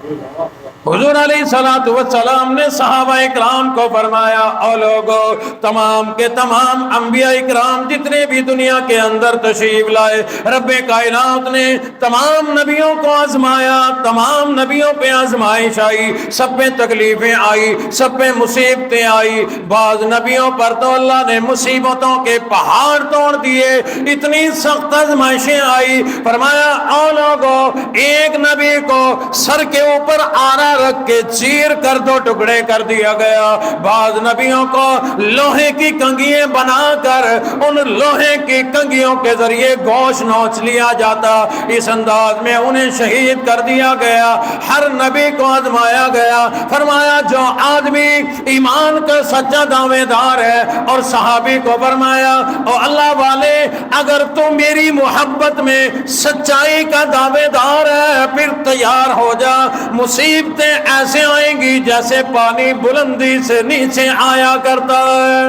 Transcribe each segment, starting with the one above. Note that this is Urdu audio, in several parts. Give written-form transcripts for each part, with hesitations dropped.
حضور علیہ الصلوۃ والسلام نے صحابہ اکرام کو فرمایا، او لوگو، تمام کے تمام انبیاء اکرام جتنے بھی دنیا کے اندر تشریف لائے، رب کائنات نے تمام نبیوں کو آزمایا، تمام نبیوں پہ آزمائش آئی، سب پہ تکلیفیں آئی، سب پہ مصیبتیں آئی۔ بعض نبیوں پر تو اللہ نے مصیبتوں کے پہاڑ توڑ دیے، اتنی سخت آزمائشیں آئی۔ فرمایا، او لوگو، ایک نبی کو سر کے اوپر آرا رکھ کے چیر کر دو ٹکڑے کر دیا گیا، بعض نبیوں کو لوہے کی کنگھیاں بنا کر ان لوہے کی کنگھیوں کے ذریعے گوشت نوچ لیا جاتا، اس انداز میں انہیں شہید کر دیا گیا۔ ہر نبی کو آزمایا گیا۔ فرمایا، جو آدمی ایمان کا سچا دعوے دار ہے، اور صحابی کو فرمایا، او اللہ والے، اگر تو میری محبت میں سچائی کا دعوے دار ہے پھر تیار ہو جا، مصیبتیں ایسے آئیں گی جیسے پانی بلندی سے نیچے آیا کرتا ہے۔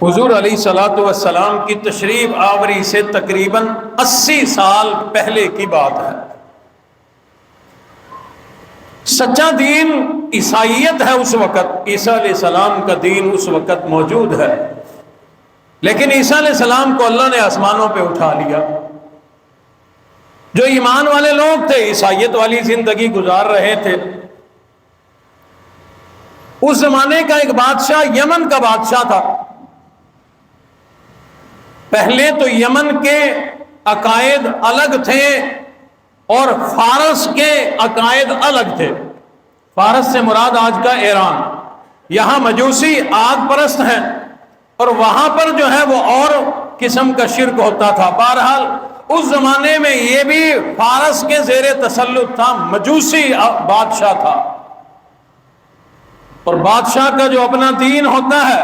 حضور علیہ الصلوۃ والسلام کی تشریف آوری سے تقریباً 80 سال پہلے کی بات ہے۔ سچا دین عیسائیت ہے اس وقت، عیسیٰ علیہ السلام کا دین اس وقت موجود ہے، لیکن عیسیٰ علیہ السلام کو اللہ نے آسمانوں پہ اٹھا لیا۔ جو ایمان والے لوگ تھے، عیسائیت والی زندگی گزار رہے تھے۔ اس زمانے کا ایک بادشاہ یمن کا بادشاہ تھا۔ پہلے تو یمن کے عقائد الگ تھے اور فارس کے عقائد الگ تھے۔ فارس سے مراد آج کا ایران، یہاں مجوسی آگ پرست ہیں، اور وہاں پر جو ہے وہ اور قسم کا شرک ہوتا تھا۔ بہرحال اس زمانے میں یہ بھی فارس کے زیر تسلط تھا، مجوسی بادشاہ تھا، اور بادشاہ کا جو اپنا دین ہوتا ہے،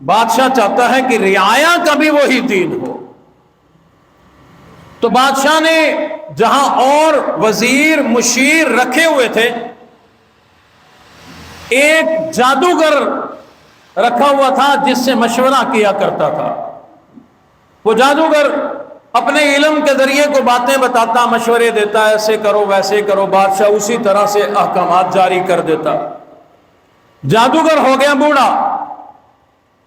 بادشاہ چاہتا ہے کہ رعایا کا بھی وہی دین ہو۔ تو بادشاہ نے جہاں اور وزیر مشیر رکھے ہوئے تھے، ایک جادوگر رکھا ہوا تھا جس سے مشورہ کیا کرتا تھا۔ وہ جادوگر اپنے علم کے ذریعے کو باتیں بتاتا، مشورے دیتا، ایسے کرو ویسے کرو، بادشاہ اسی طرح سے احکامات جاری کر دیتا۔ جادوگر ہو گیا بوڑھا۔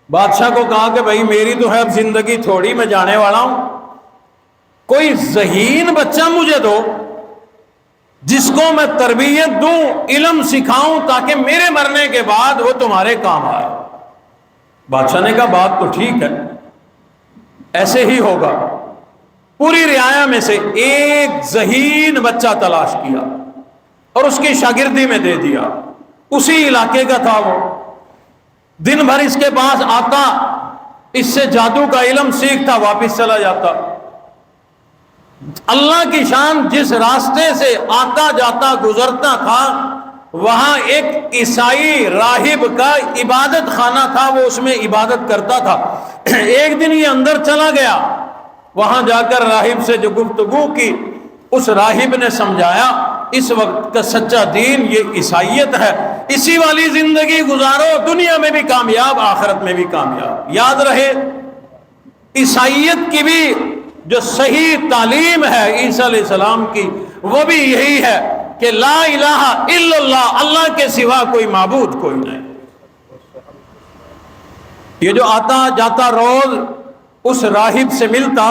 بادشاہ کو کہا کہ بھائی میری تو ہے اب زندگی تھوڑی، میں جانے والا ہوں، کوئی ذہین بچہ مجھے دو جس کو میں تربیت دوں، علم سکھاؤں، تاکہ میرے مرنے کے بعد وہ تمہارے کام آئے۔ بادشاہ نے کہا بات تو ٹھیک ہے، ایسے ہی ہوگا۔ پوری رعایا میں سے ایک ذہین بچہ تلاش کیا اور اس کی شاگردی میں دے دیا۔ اسی علاقے کا تھا وہ، دن بھر اس کے پاس آتا، اس سے جادو کا علم سیکھتا، واپس چلا جاتا۔ اللہ کی شان، جس راستے سے آتا جاتا گزرتا تھا، وہاں ایک عیسائی راہب کا عبادت خانہ تھا، وہ اس میں عبادت کرتا تھا۔ ایک دن یہ اندر چلا گیا، وہاں جا کر راہب سے جو گفتگو کی، اس راہب نے سمجھایا اس وقت کا سچا دین یہ عیسائیت ہے، اسی والی زندگی گزارو، دنیا میں بھی کامیاب، آخرت میں بھی کامیاب۔ یاد رہے، عیسائیت کی بھی جو صحیح تعلیم ہے عیسیٰ علیہ السلام کی، وہ بھی یہی ہے کہ لا الہ الا اللہ، اللہ کے سوا کوئی معبود کوئی نہیں۔ یہ جو آتا جاتا روز اس راہب سے ملتا،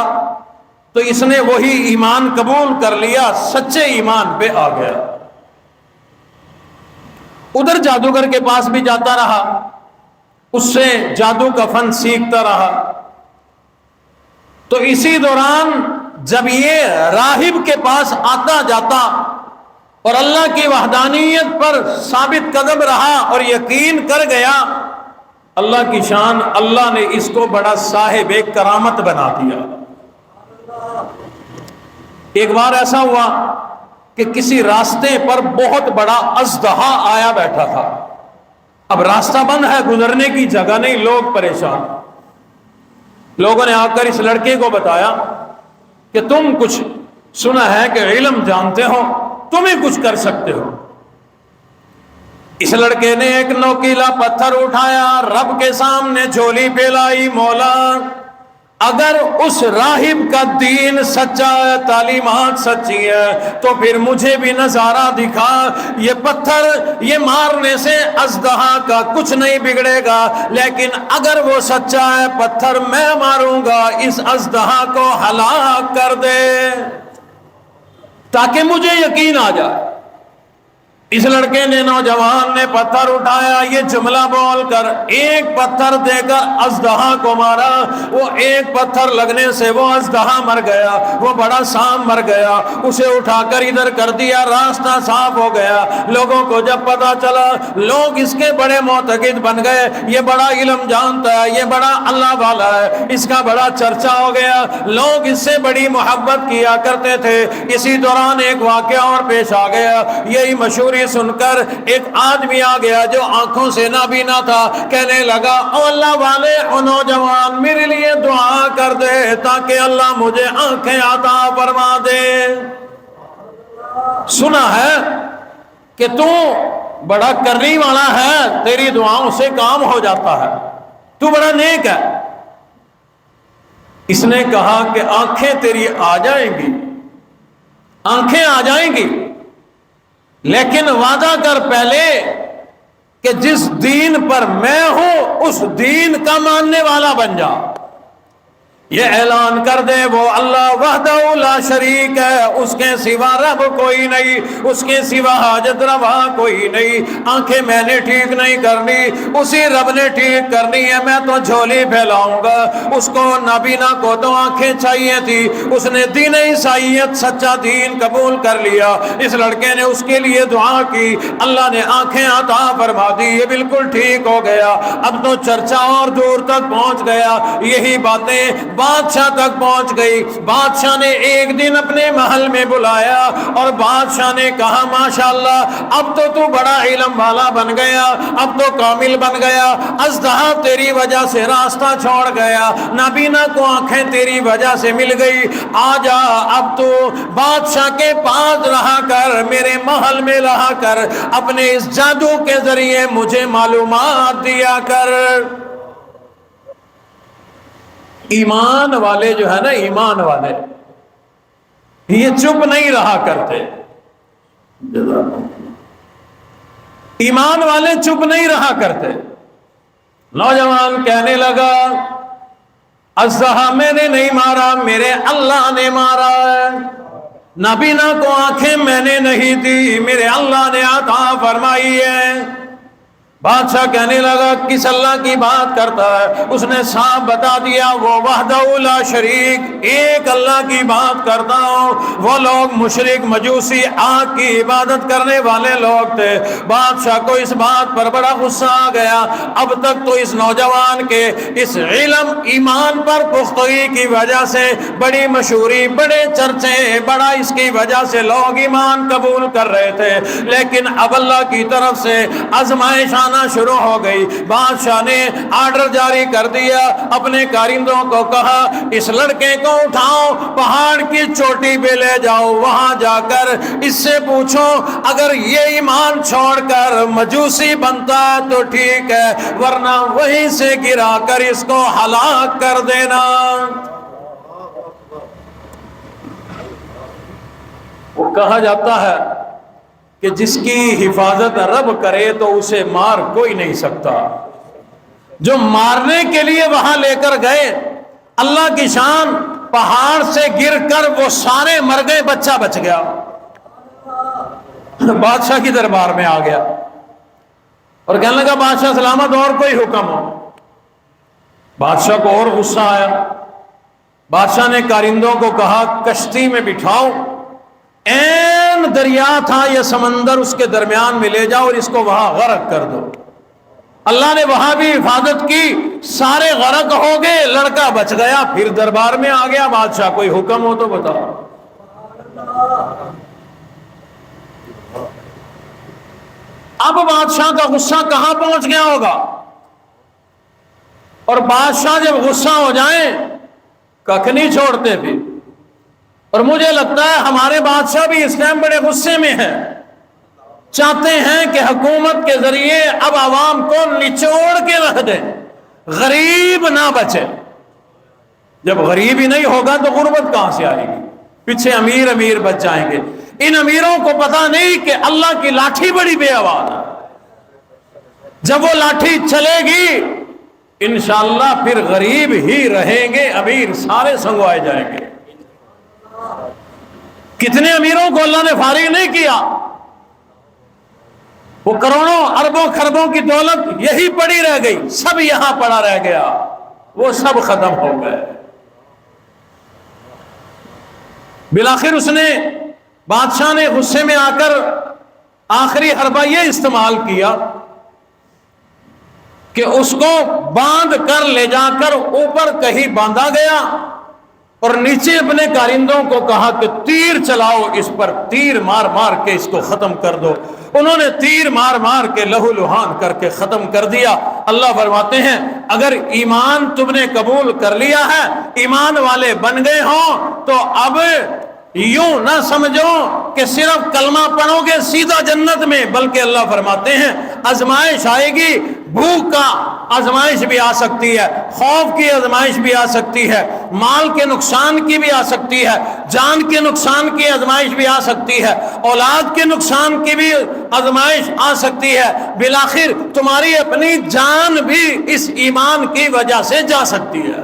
تو اس نے وہی ایمان قبول کر لیا، سچے ایمان پہ آ گیا۔ ادھر جادوگر کے پاس بھی جاتا رہا، اس سے جادو کا فن سیکھتا رہا۔ تو اسی دوران جب یہ راہب کے پاس آتا جاتا اور اللہ کی وحدانیت پر ثابت قدم رہا اور یقین کر گیا، اللہ کی شان، اللہ نے اس کو بڑا صاحب کرامت بنا دیا۔ ایک بار ایسا ہوا کہ کسی راستے پر بہت بڑا اژدہا آیا بیٹھا تھا۔ اب راستہ بند ہے، گزرنے کی جگہ نہیں، لوگ پریشان۔ لوگوں نے آ کر اس لڑکے کو بتایا کہ تم کچھ سنا ہے کہ علم جانتے ہو، تم ہی کچھ کر سکتے ہو۔ اس لڑکے نے ایک نوکیلا پتھر اٹھایا، رب کے سامنے جھولی پھیلائی، مولا اگر اس راہب کا دین سچا ہے، تعلیمات سچی ہے، تو پھر مجھے بھی نظارہ دکھا۔ یہ پتھر یہ مارنے سے اژدہا کا کچھ نہیں بگڑے گا، لیکن اگر وہ سچا ہے پتھر میں ماروں گا، اس اژدہا کو ہلاک کر دے، تاکہ مجھے یقین آ جائے۔ اس لڑکے نے، نوجوان نے پتھر اٹھایا، یہ جملہ بول کر ایک پتھر دے کر اژدہا کو مارا۔ وہ ایک پتھر لگنے سے وہ اژدہا مر گیا، وہ بڑا سام مر گیا۔ اسے اٹھا کر ادھر کر دیا، راستہ صاف ہو گیا۔ لوگوں کو جب پتا چلا، لوگ اس کے بڑے معتقد بن گئے، یہ بڑا علم جانتا ہے، یہ بڑا اللہ والا ہے، اس کا بڑا چرچا ہو گیا، لوگ اس سے بڑی محبت کیا کرتے تھے۔ اسی دوران ایک واقعہ اور پیش آ گیا، یہی مشہور سن کر ایک آدمی آ گیا جو آنکھوں سے نابینا تھا، کہنے لگا، او اللہ والے، او نوجوان، میرے لیے دعا کر دے تاکہ اللہ مجھے آنکھیں عطا فرما دے۔ سنا ہے کہ تو بڑا کرنی والا ہے، تیری دعاؤں سے کام ہو جاتا ہے، تو بڑا نیک ہے۔ اس نے کہا کہ آنکھیں تیری آ جائیں گی، آنکھیں آ جائیں گی، لیکن وعدہ کر پہلے کہ جس دین پر میں ہوں اس دین کا ماننے والا بن جا۔ یہ اعلان کر دے وہ اللہ وحدہ لا شریک ہے، اس کے سوا رب کوئی نہیں، اس کے سوا حاجت روا کوئی نہیں۔ آنکھیں میں نے ٹھیک نہیں کرنی، اسی رب نے ٹھیک کرنی ہے، میں تو جھولی پھیلاؤں گا۔ اس کو نابینا کو تو آنکھیں چاہیے تھی، اس نے دین عیسائیت سچا دین قبول کر لیا۔ اس لڑکے نے اس کے لیے دعا کی، اللہ نے آنکھیں عطا فرما دی، یہ بالکل ٹھیک ہو گیا۔ اب تو چرچا اور دور تک پہنچ گیا، یہی باتیں بادشاہ تک پہنچ گئی۔ بادشاہ نے ایک دن اپنے محل میں بلایا اور بادشاہ نے کہا، ماشاءاللہ، اب تو تو بڑا علم والا بن گیا، اب تو کامل بن گیا، اژدہا تیری وجہ سے راستہ چھوڑ گیا، نابینا کو آنکھیں تیری وجہ سے مل گئی، آ جا اب تو بادشاہ کے پاس رہا کر، میرے محل میں رہا کر، اپنے اس جادو کے ذریعے مجھے معلومات دیا کر۔ ایمان والے جو ہے نا، ایمان والے یہ چپ نہیں رہا کرتے، ایمان والے چپ نہیں رہا کرتے۔ نوجوان کہنے لگا، اژدہا میں نے نہیں مارا، میرے اللہ نے مارا ہے، نابینا کو آنکھیں میں نے نہیں دی، میرے اللہ نے عطا فرمائی ہے۔ بادشاہ کہنے لگا، کس اللہ کی بات کرتا ہے؟ اس نے صاف بتا دیا، وہ وحدہ لا شریک، ایک اللہ کی بات کرتا ہوں۔ وہ لوگ مشرک مجوسی آگ کی عبادت کرنے والے لوگ تھے۔ بادشاہ کو اس بات پر بڑا غصہ آ گیا، اب تک تو اس نوجوان کے اس علم ایمان پر پختگی کی وجہ سے بڑی مشہوری، بڑے چرچے، بڑا اس کی وجہ سے لوگ ایمان قبول کر رہے تھے، لیکن اب اللہ کی طرف سے آزمائش آنا شروع ہو گئی۔ بادشاہ نے آرڈر جاری کر دیا، اپنے کارندوں کو کہا، اس لڑکے کو اٹھاؤ، پہاڑ کی چوٹی پہ لے جاؤ، وہاں جا کر اس سے پوچھو، اگر یہ ایمان چھوڑ کر مجوسی بنتا تو ٹھیک ہے، ورنہ وہیں سے گرا کر اس کو ہلاک کر دینا۔ وہ کہا جاتا ہے کہ جس کی حفاظت رب کرے تو اسے مار کوئی نہیں سکتا۔ جو مارنے کے لیے وہاں لے کر گئے، اللہ کی شان، پہاڑ سے گر کر وہ سارے مر گئے، بچہ بچ گیا۔ بادشاہ کی دربار میں آ گیا اور کہنے لگا، بادشاہ سلامت، اور کوئی حکم ہو؟ بادشاہ کو اور غصہ آیا۔ بادشاہ نے کارندوں کو کہا، کشتی میں بٹھاؤ، این دریا تھا یا سمندر، اس کے درمیان میں لے جاؤ اور اس کو وہاں غرق کر دو۔ اللہ نے وہاں بھی حفاظت کی، سارے غرق ہو گئے، لڑکا بچ گیا۔ پھر دربار میں آ گیا، بادشاہ کوئی حکم ہو تو بتاؤ۔ اب بادشاہ کا غصہ کہاں پہنچ گیا ہوگا؟ اور بادشاہ جب غصہ ہو جائیں ککھ نہیں چھوڑتے پھر۔ اور مجھے لگتا ہے ہمارے بادشاہ بھی اس ٹائم بڑے غصے میں ہیں، چاہتے ہیں کہ حکومت کے ذریعے اب عوام کو نچوڑ کے رکھ دیں، غریب نہ بچے۔ جب غریب ہی نہیں ہوگا تو غربت کہاں سے آئے گی؟ پیچھے امیر امیر بچ جائیں گے۔ ان امیروں کو پتہ نہیں کہ اللہ کی لاٹھی بڑی بے آواز ہے، جب وہ لاٹھی چلے گی انشاءاللہ پھر غریب ہی رہیں گے، امیر سارے سنگوائے جائیں گے۔ کتنے امیروں کو اللہ نے فارغ نہیں کیا، وہ کروڑوں اربوں خربوں کی دولت یہی پڑی رہ گئی، سب یہاں پڑا رہ گیا، وہ سب ختم ہو گئے۔ بالآخر اس نے، بادشاہ نے غصے میں آ کر آخری حربہ یہ استعمال کیا کہ اس کو باندھ کر لے جا کر اوپر کہیں باندھا گیا اور نیچے اپنے کارندوں کو کہا کہ تیر چلاؤ اس پر، تیر مار مار کے اس کو ختم کر دو۔ انہوں نے تیر مار مار کے لہو لہان کر کے ختم کر دیا۔ اللہ فرماتے ہیں اگر ایمان تم نے قبول کر لیا ہے، ایمان والے بن گئے ہوں، تو اب یوں نہ سمجھو کہ صرف کلمہ پڑھو گے سیدھا جنت میں، بلکہ اللہ فرماتے ہیں آزمائش آئے گی، بھوک کا آزمائش بھی آ سکتی ہے، خوف کی آزمائش بھی آ سکتی ہے، مال کے نقصان کی بھی آ سکتی ہے، جان کے نقصان کی آزمائش بھی آ سکتی ہے، اولاد کے نقصان کی بھی آزمائش آ سکتی ہے، بالآخر تمہاری اپنی جان بھی اس ایمان کی وجہ سے جا سکتی ہے۔